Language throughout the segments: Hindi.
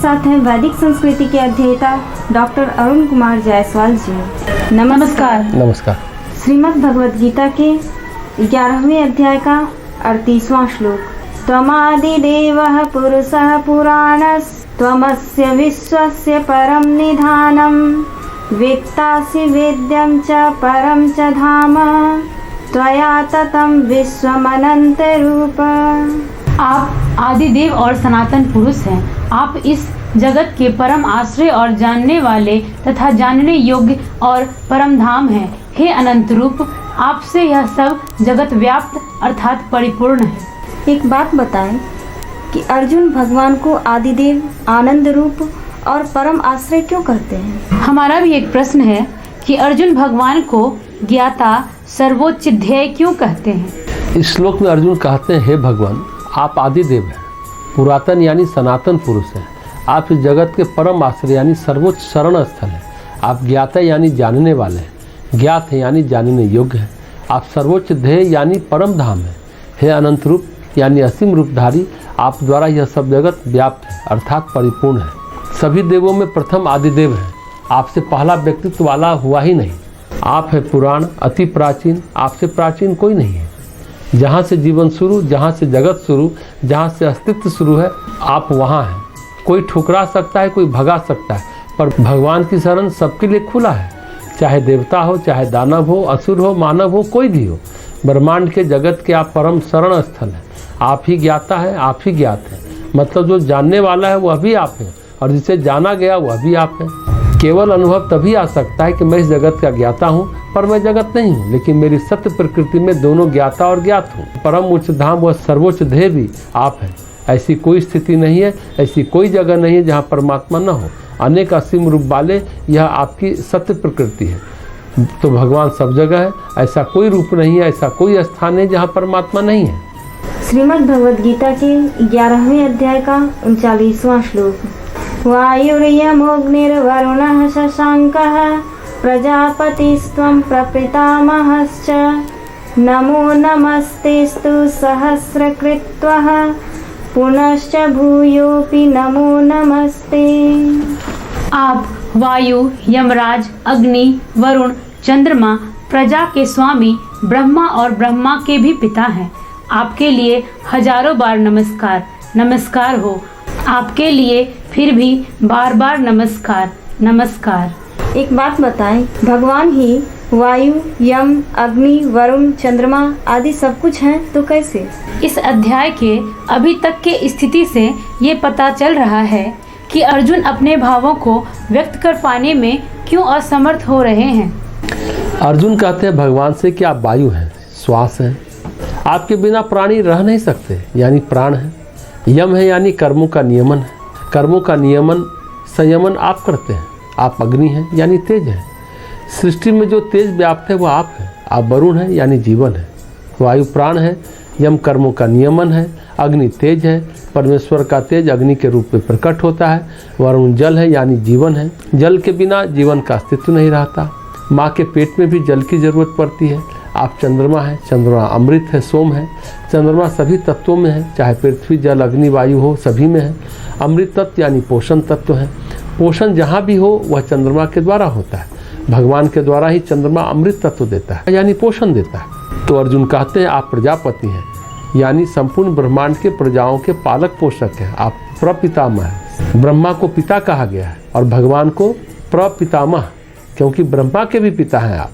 साथ हैं वैदिक संस्कृति के अध्येता डॉक्टर अरुण कुमार जायसवाल जी। नमस्कार। नमस्कार। श्रीमद् भगवद गीता के 11वें अध्याय का 38वां श्लोक। त्वमादिदेवः पुरुषः पुराणस्त्वमस्य विश्वस्य परं निधानं वेत्तासि वेद्यं च परं च धाम त्वया ततं विश्वमनन्तरूप। आप आदिदेव और सनातन पुरुष हैं। आप इस जगत के परम आश्रय और जानने वाले तथा जानने योग्य और परम धाम हैं। हे अनंत रूप, आपसे यह सब जगत व्याप्त अर्थात परिपूर्ण है। एक बात बताएं कि अर्जुन भगवान को आदिदेव, आनंद रूप और परम आश्रय क्यों कहते हैं? हमारा भी एक प्रश्न है कि अर्जुन भगवान को ज्ञाता, सर्वोच्च ध्येय क्यों कहते हैं? इस श्लोक में अर्जुन कहते हैं, हे भगवान, आप आदिदेव हैं, पुरातन यानी सनातन पुरुष हैं। आप इस जगत के परम आश्रय यानी सर्वोच्च शरण स्थल हैं। आप ज्ञाता यानी जानने वाले हैं, ज्ञात है यानी जानने योग्य है। आप सर्वोच्च ध्येय यानी परम धाम है। हे अनंत रूप यानी असीम रूपधारी, आप द्वारा यह सब जगत व्याप्त है अर्थात परिपूर्ण है। सभी देवों में प्रथम आदिदेव हैं। आपसे पहला व्यक्तित्व वाला हुआ ही नहीं। आप है पुराण, अति प्राचीन, आपसे प्राचीन कोई नहीं है। जहाँ से जीवन शुरू, जहाँ से जगत शुरू, जहाँ से अस्तित्व शुरू है, आप वहाँ हैं। कोई ठुकरा सकता है, कोई भगा सकता है, पर भगवान की शरण सबके लिए खुला है। चाहे देवता हो, चाहे दानव हो, असुर हो, मानव हो, कोई भी हो। ब्रह्मांड के जगत के आप परम शरण स्थल हैं। आप ही ज्ञाता है, आप ही ज्ञात है। मतलब जो जानने वाला है वह भी आप है और जिसे जाना गया वह भी आप है। केवल अनुभव तभी आ सकता है कि मैं इस जगत का ज्ञाता हूँ पर मैं जगत नहीं हूँ, लेकिन मेरी सत्य प्रकृति में दोनों ज्ञाता और ज्ञात हूँ। परम उच्च धाम व सर्वोच्च ध्येय भी आप है। ऐसी कोई स्थिति नहीं है, ऐसी कोई जगह नहीं है जहाँ परमात्मा न हो। अनेक असीम रूप वाले यह आपकी सत्य प्रकृति है। तो भगवान सब जगह है। ऐसा कोई रूप नहीं है, ऐसा कोई स्थान है जहाँ परमात्मा नहीं है। श्रीमद् भगवद गीता के 11वें अध्याय का 39वां श्लोक। वायुर्यमोऽग्निर्वरुणः शशाङ्कः प्रजापतिस्त्वं प्रपितामहश्च नमो नमस्तेस्तु सहस्रकृत्वः पुनश्च भूयोऽपि नमो नमस्ते। आप वायु, यमराज, अग्नि, वरुण, चंद्रमा, प्रजा के स्वामी, ब्रह्मा और ब्रह्मा के भी पिता हैं। आपके लिए हजारों बार नमस्कार, नमस्कार हो। आपके लिए फिर भी बार बार नमस्कार, नमस्कार। एक बात बताएं, भगवान ही वायु, यम, अग्नि, वरुण, चंद्रमा आदि सब कुछ हैं, तो कैसे? इस अध्याय के अभी तक के स्थिति से ये पता चल रहा है कि अर्जुन अपने भावों को व्यक्त कर पाने में क्यों असमर्थ हो रहे हैं। अर्जुन कहते हैं भगवान से कि आप वायु हैं, श्वास हैं, आपके बिना प्राणी रह नहीं सकते यानी प्राण है। यम है यानी कर्मों का नियमन है, कर्मों का नियमन संयमन आप करते हैं। आप अग्नि हैं यानी तेज है, सृष्टि में जो तेज व्याप्त है वो आप हैं। आप वरुण है यानी जीवन है, वायु प्राण है, यम कर्मों का नियमन है, अग्नि तेज है, परमेश्वर का तेज अग्नि के रूप में प्रकट होता है। वरुण जल है यानी जीवन है, जल के बिना जीवन का अस्तित्व नहीं रहता। माँ के पेट में भी जल की जरूरत पड़ती है। आप चंद्रमा है, चंद्रमा अमृत है, सोम है। चंद्रमा सभी तत्वों में है, चाहे पृथ्वी, जल, अग्नि, वायु हो, सभी में है। अमृत तत्व यानी पोषण तत्व है। पोषण जहाँ भी हो वह चंद्रमा के द्वारा होता है। भगवान के द्वारा ही चंद्रमा अमृत तत्व देता है यानी पोषण देता है। तो अर्जुन कहते हैं आप प्रजापति हैं यानी संपूर्ण ब्रह्मांड के प्रजाओं के पालक पोषक हैं। आप प्रपितामह हैं। ब्रह्मा को पिता कहा गया है और भगवान को प्रपितामह, क्योंकि ब्रह्मा के भी पिता हैं आप।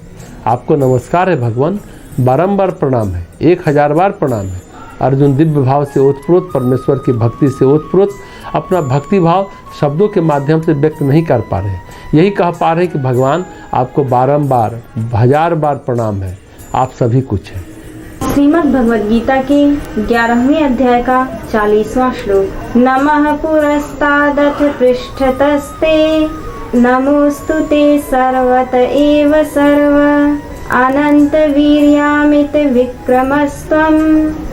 आपको नमस्कार है भगवान, बारंबार प्रणाम है, 1000 बार प्रणाम है। अर्जुन दिव्य भाव से ओतप्रोत, परमेश्वर की भक्ति से ओतप्रोत अपना भक्ति भाव शब्दों के माध्यम से व्यक्त नहीं कर पा रहे। यही कह पा रहे कि भगवान आपको बारंबार 1000 बार प्रणाम है, आप सभी कुछ हैं। श्रीमद् भगवद गीता के 11वें अध्याय का 40वां श्लोक। नमः पुरस्तादथ पृष्ठतस्ते नमोस्तु ते सर्वत एव सर्व अनंत वीर्यामित विक्रमस्त्वं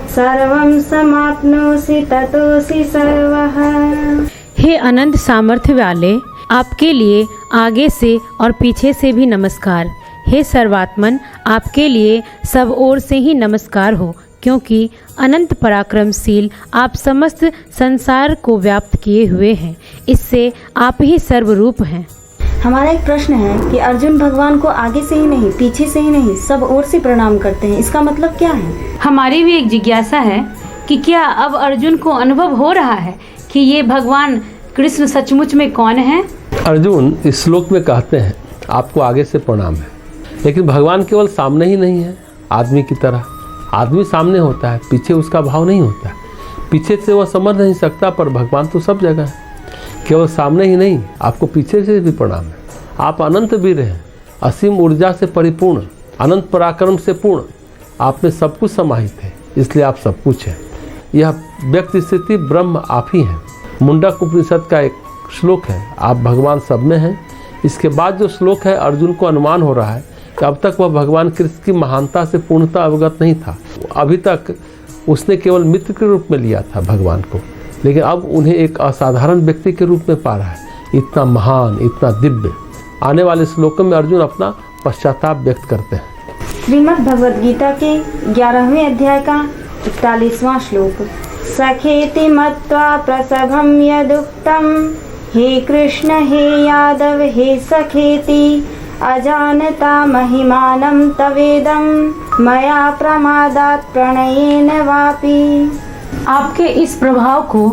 सर्वं समाप्नोसि ततोसि सर्वः। हे अनंत सामर्थ्य वाले, आपके लिए आगे से और पीछे से भी नमस्कार। हे सर्वात्मन, आपके लिए सब ओर से ही नमस्कार हो, क्योंकि अनंत पराक्रमशील आप समस्त संसार को व्याप्त किए हुए हैं। इससे आप ही सर्वरूप हैं। हमारा एक प्रश्न है कि अर्जुन भगवान को आगे से ही नहीं, पीछे से ही नहीं, सब ओर से प्रणाम करते हैं। इसका मतलब क्या है? हमारी भी एक जिज्ञासा है कि क्या अब अर्जुन को अनुभव हो रहा है कि ये भगवान कृष्ण सचमुच में कौन है? अर्जुन इस श्लोक में कहते हैं आपको आगे से प्रणाम है, लेकिन भगवान केवल सामने ही नहीं है आदमी की तरह। आदमी सामने होता है, पीछे उसका भाव नहीं होता। पीछे से वह समझ नहीं सकता, पर भगवान तो सब जगह है। केवल सामने ही नहीं, आपको पीछे से भी प्रणाम है। आप अनंत वीर हैं, असीम ऊर्जा से परिपूर्ण, अनंत पराक्रम से पूर्ण, आप में सब कुछ समाहित है, इसलिए आप सब कुछ हैं। यह व्यक्ति स्थिति ब्रह्म आप ही हैं। मुंडक उपनिषद का एक श्लोक है, आप भगवान सब में हैं। इसके बाद जो श्लोक है, अर्जुन को अनुमान हो रहा है कि अब तक वह भगवान कृष्ण की महानता से पूर्णतः अवगत नहीं था। अभी तक उसने केवल मित्र के रूप में लिया था भगवान को, लेकिन अब उन्हें एक असाधारण व्यक्ति के रूप में पा रहा है, इतना महान, इतना दिव्य। आने वाले श्लोकों में अर्जुन अपना पश्चाताप व्यक्त करते हैं। श्रीमद् भगवद गीता के 11वें अध्याय का 41वां श्लोक। सखेति मत्वा प्रसभं यदुक्तं, हे कृष्ण हे यादव हे सखेति, अजानता महिमानं तवेदं, मया प्रमादात् प्रणयेन वापि। आपके इस प्रभाव को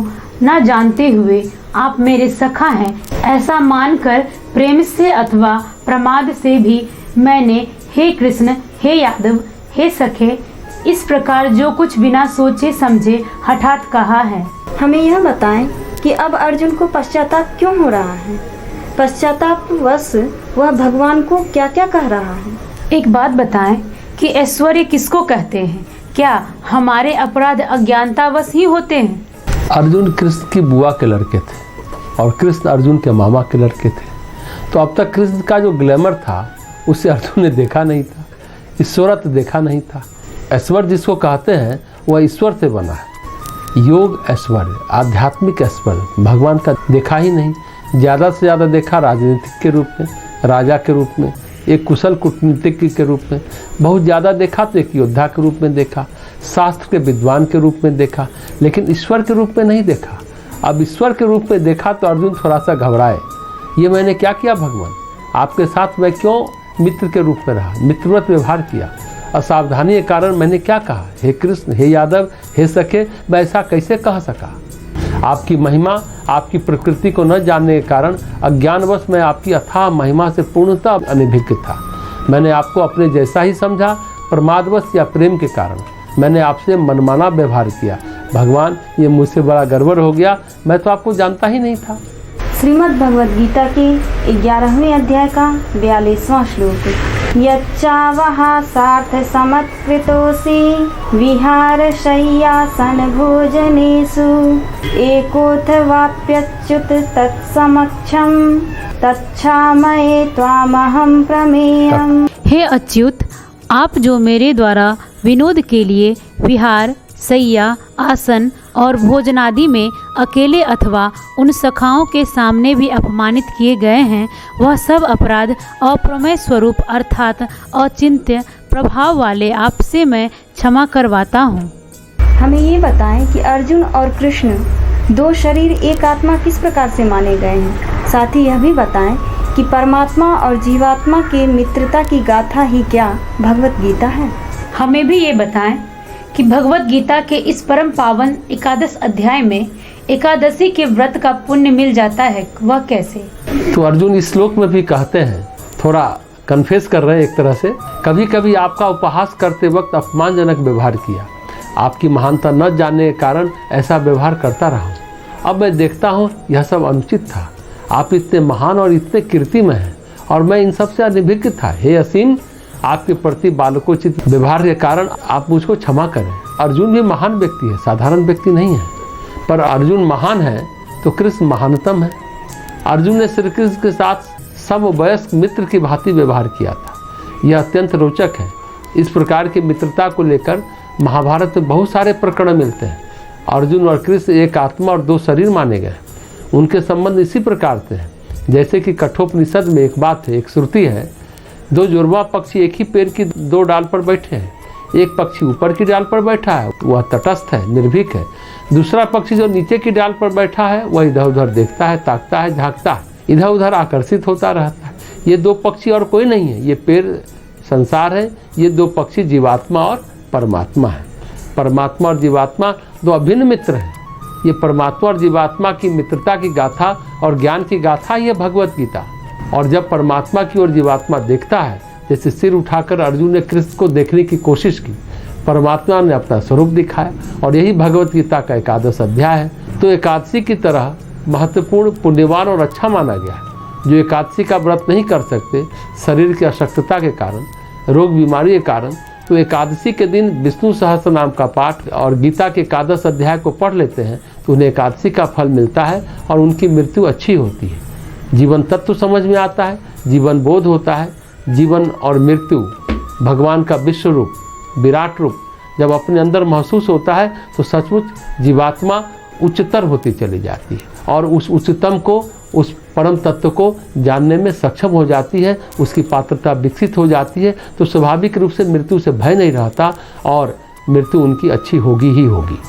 न जानते हुए आप मेरे सखा हैं, ऐसा मानकर प्रेम से अथवा प्रमाद से भी मैंने हे कृष्ण हे यादव हे सखे इस प्रकार जो कुछ बिना सोचे समझे हठात कहा है। हमें यह बताएं कि अब अर्जुन को पश्चाताप क्यों हो रहा है? पश्चातापवश वह भगवान को क्या क्या कह रहा है? एक बात बताएं कि ऐश्वर्य किसको कहते हैं? क्या हमारे अपराध अज्ञानतावश ही होते हैं? अर्जुन कृष्ण की बुआ के लड़के थे और कृष्ण अर्जुन के मामा के लड़के थे, तो अब तक कृष्ण का जो ग्लैमर था उसे अर्जुन ने देखा नहीं था, ईश्वरत्व देखा नहीं था। ऐश्वर्य जिसको कहते हैं वह ईश्वर से बना है। योग ऐश्वर्य, आध्यात्मिक ऐश्वर्य भगवान का देखा ही नहीं। ज़्यादा से ज़्यादा देखा राजनीतिक के रूप में, राजा के रूप में, एक कुशल कूटनीतिज्ञ के रूप में। बहुत ज़्यादा देखा तो एक योद्धा के रूप में देखा, शास्त्र के विद्वान के रूप में देखा, लेकिन ईश्वर के रूप में नहीं देखा। अब ईश्वर के रूप में देखा तो अर्जुन थोड़ा सा घबराए, ये मैंने क्या किया भगवान? आपके साथ मैं क्यों मित्र के रूप में रहा, मित्रवत व्यवहार किया? असावधानी के कारण मैंने क्या कहा? हे कृष्ण हे यादव हे सखे, मैं ऐसा कैसे कह सका? आपकी महिमा, आपकी प्रकृति को न जानने के कारण अज्ञानवश मैं आपकी अथाह महिमा से पूर्णतः अनभिज्ञ था। मैंने आपको अपने जैसा ही समझा, प्रमादवश या प्रेम के कारण मैंने आपसे मनमाना व्यवहार किया। भगवान, ये मुझसे बड़ा गड़बड़ हो गया, मैं तो आपको जानता ही नहीं था। श्रीमद् भगवद गीता के 11वें अध्याय का 42वां श्लोक। यच्चावहा सार्थ समत्कृतोऽसि, विहारशय्यासन भोजनेषु, एकोऽथवाप्यच्युत तत्समक्षं, तच्छामये त्वामहं प्रमेयम्। हे अच्युत, आप जो मेरे द्वारा विनोद के लिए विहार, सैया, आसन और भोजनादि में अकेले अथवा उन सखाओं के सामने भी अपमानित किए गए हैं, वह सब अपराध अप्रमेय स्वरूप अर्थात अचिंत्य प्रभाव वाले आपसे मैं क्षमा करवाता हूँ। हमें ये बताएं कि अर्जुन और कृष्ण दो शरीर एक आत्मा किस प्रकार से माने गए हैं। साथ ही यह भी बताएं कि परमात्मा और जीवात्मा के मित्रता की गाथा ही क्या भगवत गीता है। हमें भी ये बताएं कि भगवत गीता के इस परम पावन 11 अध्याय में एकादशी के व्रत का पुण्य मिल जाता है, वह कैसे? तो अर्जुन इस श्लोक में भी कहते हैं, थोड़ा कन्फेस कर रहे हैं एक तरह से, कभी कभी आपका उपहास करते वक्त अपमानजनक व्यवहार किया, आपकी महानता न जानने के कारण ऐसा व्यवहार करता रहा हूँ। अब मैं देखता हूँ यह सब अनुचित था। आप इतने महान और इतने कीर्तिमय हैं और मैं इन सब से अनभिज्ञ था। हे असीम, आपके प्रति बालकोचित व्यवहार के कारण आप मुझको क्षमा करें। अर्जुन भी महान व्यक्ति है, साधारण व्यक्ति नहीं है, पर अर्जुन महान है तो कृष्ण महानतम है। अर्जुन ने श्री कृष्ण के साथ समवयस्क मित्र की भांति व्यवहार किया था। यह अत्यंत रोचक है। इस प्रकार की मित्रता को लेकर महाभारत में बहुत सारे प्रकरण मिलते हैं। अर्जुन और कृष्ण एक आत्मा और दो शरीर माने गए। उनके संबंध इसी प्रकार से हैं जैसे कि कठोपनिषद में एक बात है, एक श्रुति है, दो जुड़वा पक्षी एक ही पेड़ की दो डाल पर बैठे हैं, एक पक्षी ऊपर की डाल पर बैठा है, वह तटस्थ है, निर्भीक है। दूसरा पक्षी जो नीचे की डाल पर बैठा है वह इधर उधर देखता है, ताकता है, झांकता है, इधर उधर आकर्षित होता रहता है। ये दो पक्षी और कोई नहीं है, ये पेड़ संसार है। ये दो पक्षी जीवात्मा और परमात्मा है। परमात्मा और जीवात्मा दो अभिन्न मित्र हैं। ये परमात्मा और जीवात्मा की मित्रता की गाथा और ज्ञान की गाथा ही है भगवत गीता। और जब परमात्मा की ओर जीवात्मा देखता है, जैसे सिर उठाकर अर्जुन ने कृष्ण को देखने की कोशिश की, परमात्मा ने अपना स्वरूप दिखाया, और यही भगवत गीता का 11वां अध्याय है। तो एकादशी की तरह महत्वपूर्ण, पुण्यवान और अच्छा माना गया है। जो एकादशी का व्रत नहीं कर सकते शरीर की अशक्तता के कारण, रोग बीमारी के कारण, तो एकादशी के दिन विष्णु सहस्त्र नाम का पाठ और गीता के 11वें अध्याय को पढ़ लेते हैं तो उन्हें एकादशी का फल मिलता है और उनकी मृत्यु अच्छी होती है। जीवन तत्व समझ में आता है, जीवन बोध होता है। जीवन और मृत्यु भगवान का विश्व रूप, विराट रूप जब अपने अंदर महसूस होता है तो सचमुच जीवात्मा उच्चतर होती चली जाती है और उस उच्चतम को, उस परम तत्व को जानने में सक्षम हो जाती है, उसकी पात्रता विकसित हो जाती है। तो स्वाभाविक रूप से मृत्यु से भय नहीं रहता और मृत्यु उनकी अच्छी होगी ही होगी।